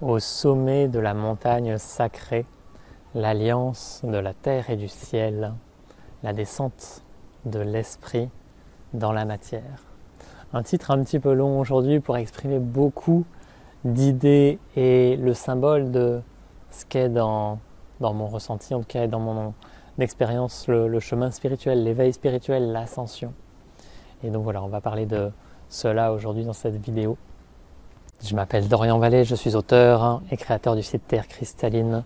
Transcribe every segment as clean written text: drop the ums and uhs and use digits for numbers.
au sommet de la montagne sacrée, l'alliance de la terre et du ciel, la descente de l'esprit dans la matière. Un titre un petit peu long aujourd'hui pour exprimer beaucoup d'idées et le symbole de ce qu'est dans mon ressenti, en tout cas dans mon expérience, le chemin spirituel, l'éveil spirituel, l'ascension. Et donc voilà, on va parler de cela aujourd'hui dans cette vidéo. Je m'appelle Dorian Vallée, je suis auteur et créateur du site Terre Cristalline.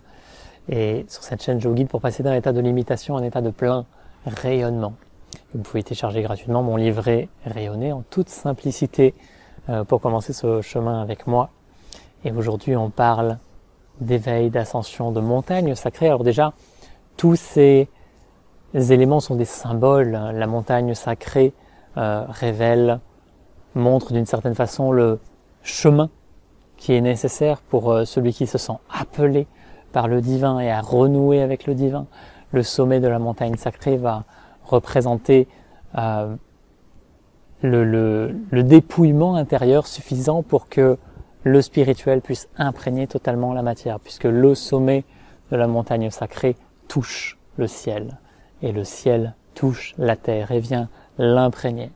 Et sur cette chaîne, je vous guide pour passer d'un état de limitation à un état de plein rayonnement. Vous pouvez télécharger gratuitement mon livret Rayonner en toute simplicité pour commencer ce chemin avec moi. Et aujourd'hui, on parle d'éveil, d'ascension, de montagne sacrée. Alors déjà, tous ces éléments sont des symboles. La montagne sacrée révèle, montre d'une certaine façon le chemin qui est nécessaire pour celui qui se sent appelé par le divin et à renouer avec le divin. Le sommet de la montagne sacrée va représenter le dépouillement intérieur suffisant pour que le spirituel puisse imprégner totalement la matière, puisque le sommet de la montagne sacrée touche le ciel, et le ciel touche la terre et vient l'imprégner.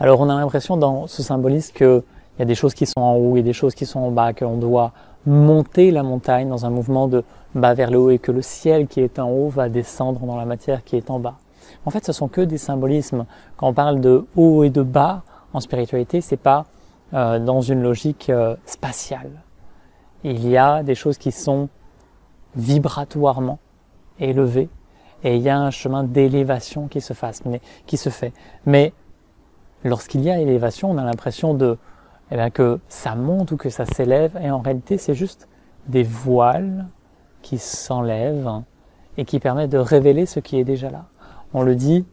Alors on a l'impression dans ce symbolisme qu'il y a des choses qui sont en haut et des choses qui sont en bas, qu'on doit monter la montagne dans un mouvement de bas vers le haut et que le ciel qui est en haut va descendre dans la matière qui est en bas. En fait, ce sont que des symbolismes. Quand on parle de haut et de bas en spiritualité, c'est pas dans une logique spatiale. Il y a des choses qui sont vibratoirement élevées et il y a un chemin d'élévation qui se fait. Mais lorsqu'il y a élévation, on a l'impression que ça monte ou que ça s'élève, et en réalité, c'est juste des voiles qui s'enlèvent et qui permettent de révéler ce qui est déjà là. On le dit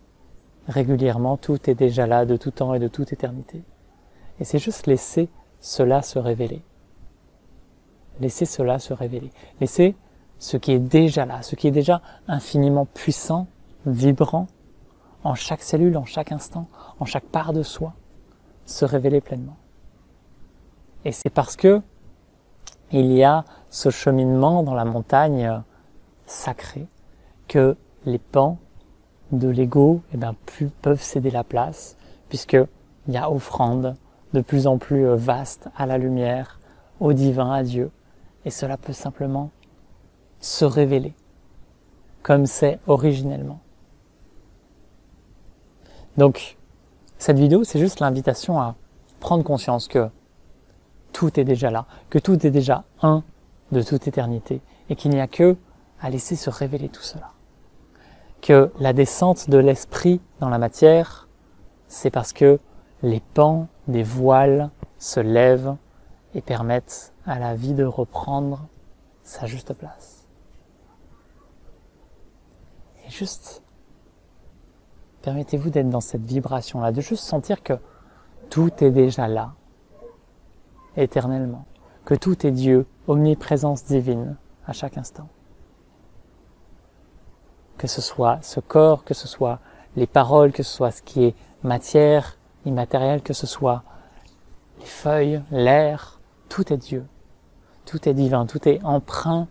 régulièrement, tout est déjà là, de tout temps et de toute éternité. Et c'est juste laisser cela se révéler. Laisser cela se révéler. Laisser ce qui est déjà là, ce qui est déjà infiniment puissant, vibrant, en chaque cellule, en chaque instant, en chaque part de soi, se révéler pleinement. Et c'est parce que il y a ce cheminement dans la montagne sacrée que les pans de l'ego peuvent céder la place, puisqu'il y a offrande de plus en plus vaste à la lumière, au divin, à Dieu. Et cela peut simplement se révéler comme c'est originellement. Donc, cette vidéo, c'est juste l'invitation à prendre conscience que tout est déjà là, que tout est déjà un de toute éternité, et qu'il n'y a que à laisser se révéler tout cela. Que la descente de l'esprit dans la matière, c'est parce que les pans des voiles se lèvent et permettent à la vie de reprendre sa juste place. Et juste, permettez-vous d'être dans cette vibration-là, de juste sentir que tout est déjà là, éternellement, que tout est Dieu, omniprésence divine, à chaque instant. Que ce soit ce corps, que ce soit les paroles, que ce soit ce qui est matière, immatériel, que ce soit les feuilles, l'air, tout est Dieu, tout est divin, tout est empreint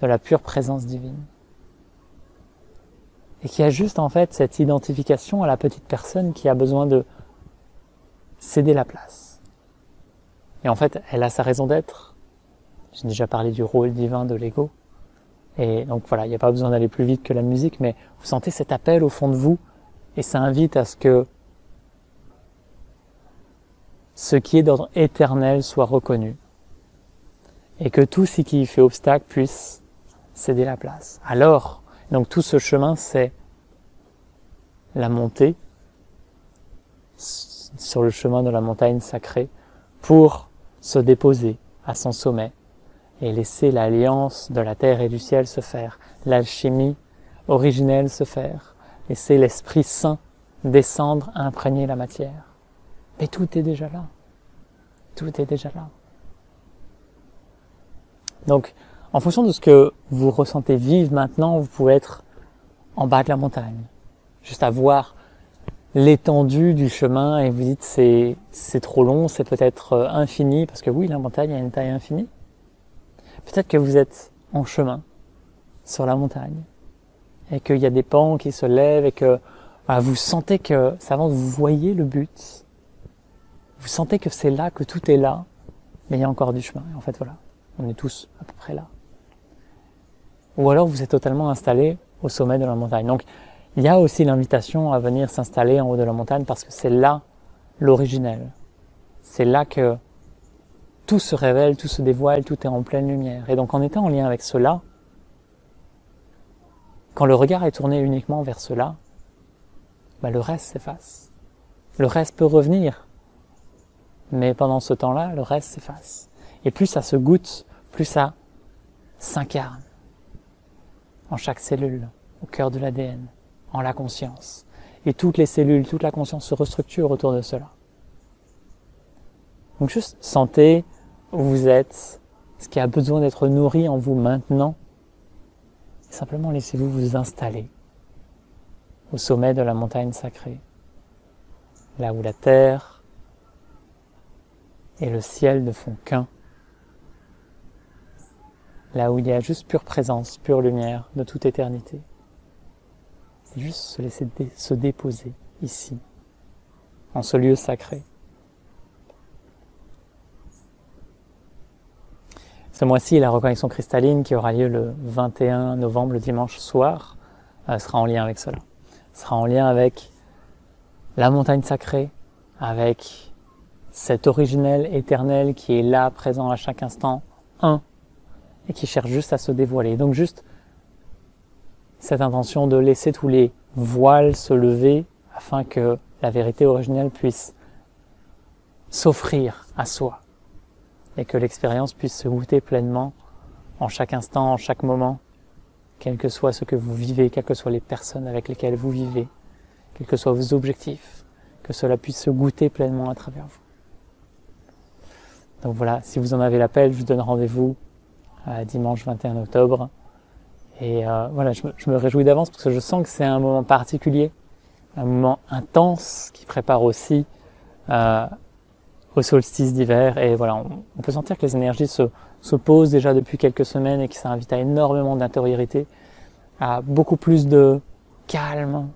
de la pure présence divine. Et qu'il y a juste en fait cette identification à la petite personne qui a besoin de céder la place. Et en fait, elle a sa raison d'être. J'ai déjà parlé du rôle divin de l'ego. Et donc voilà, il n'y a pas besoin d'aller plus vite que la musique, mais vous sentez cet appel au fond de vous, et ça invite à ce que ce qui est d'ordre éternel soit reconnu, et que tout ce qui y fait obstacle puisse céder la place. Alors, donc tout ce chemin, c'est la montée sur le chemin de la montagne sacrée pour se déposer à son sommet et laisser l'alliance de la terre et du ciel se faire, l'alchimie originelle se faire, laisser l'Esprit Saint descendre, imprégner la matière. Mais tout est déjà là. Tout est déjà là. Donc, en fonction de ce que vous ressentez vivre maintenant, vous pouvez être en bas de la montagne, juste à voir l'étendue du chemin et vous dites c'est trop long, c'est peut-être infini, parce que oui, la montagne a une taille infinie. Peut-être que vous êtes en chemin sur la montagne et qu'il y a des pans qui se lèvent et que vous sentez que ça avance, vous voyez le but, vous sentez que c'est là, que tout est là, mais il y a encore du chemin. Et en fait, voilà, on est tous à peu près là. Ou alors vous êtes totalement installé au sommet de la montagne. Donc, il y a aussi l'invitation à venir s'installer en haut de la montagne parce que c'est là l'originel. C'est là que tout se révèle, tout se dévoile, tout est en pleine lumière. Et donc en étant en lien avec cela, quand le regard est tourné uniquement vers cela, le reste s'efface. Le reste peut revenir, mais pendant ce temps-là, le reste s'efface. Et plus ça se goûte, plus ça s'incarne en chaque cellule, au cœur de l'ADN, en la conscience. Et toutes les cellules, toute la conscience se restructure autour de cela. Donc juste sentez où vous êtes, ce qui a besoin d'être nourri en vous maintenant. Et simplement laissez-vous vous installer au sommet de la montagne sacrée, là où la terre et le ciel ne font qu'un, là où il y a juste pure présence, pure lumière de toute éternité. Et juste se laisser se déposer ici, en ce lieu sacré. Ce mois-ci, la reconnexion cristalline qui aura lieu le 21 novembre, le dimanche soir, sera en lien avec cela. Sera en lien avec la montagne sacrée, avec cet originel éternel qui est là, présent à chaque instant, un, et qui cherche juste à se dévoiler. Donc juste cette intention de laisser tous les voiles se lever afin que la vérité originelle puisse s'offrir à soi et que l'expérience puisse se goûter pleinement en chaque instant, en chaque moment, quel que soit ce que vous vivez, quelles que soient les personnes avec lesquelles vous vivez, quels que soient vos objectifs, que cela puisse se goûter pleinement à travers vous. Donc voilà, si vous en avez l'appel, je vous donne rendez-vous dimanche 21 octobre. Et voilà, je me réjouis d'avance parce que je sens que c'est un moment particulier, un moment intense qui prépare aussi au solstice d'hiver. Et voilà, on peut sentir que les énergies se posent déjà depuis quelques semaines et que ça invite à énormément d'intériorité, à beaucoup plus de calme,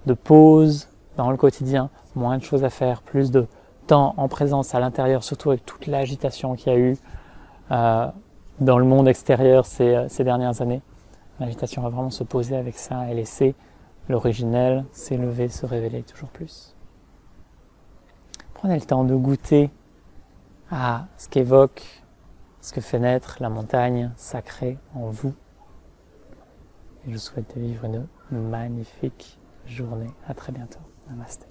de pause dans le quotidien, moins de choses à faire, plus de temps en présence à l'intérieur, surtout avec toute l'agitation qu'il y a eu dans le monde extérieur ces dernières années. L'invitation va vraiment se poser avec ça et laisser l'originel s'élever, se révéler toujours plus. Prenez le temps de goûter à ce qu'évoque, ce que fait naître la montagne sacrée en vous. Et je vous souhaite de vivre une magnifique journée. À très bientôt. Namasté.